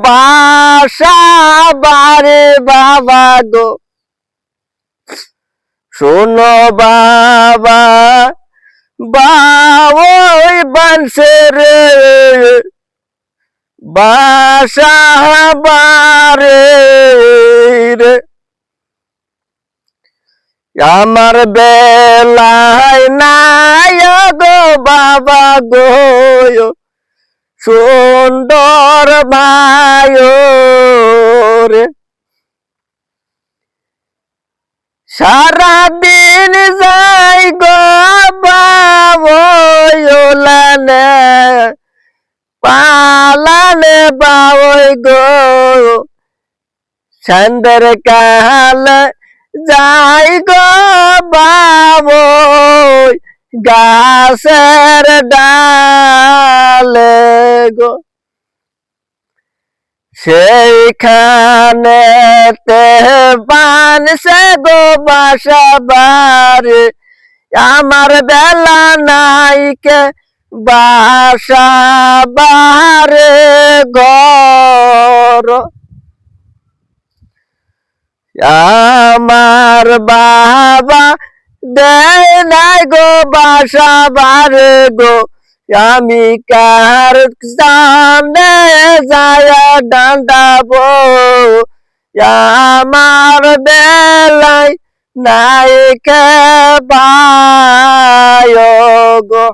বাসা বারে বাবা গো, শোনো বাবা বাওই বানছে রে বাসা বারে রে, আমার বেলায় নাই গো বাবা গো, সুন্দর ভাই রে, সারাদিন যাই গো বাবলানে পালানে বাবই গো, সন্ধ্যের কালে যাই গো বাবই গাছের ডালে গো, সেইখানে বানছে গো বাসা বারে, আমার বেলা নাইকে বাসা বারে ঘর, আমার বাবা দেয় নাই গো বাসা বারে গো, আমি কার জানে যায় ডান্ডাবো, আমার বেলায় নাই কে ভাই গো।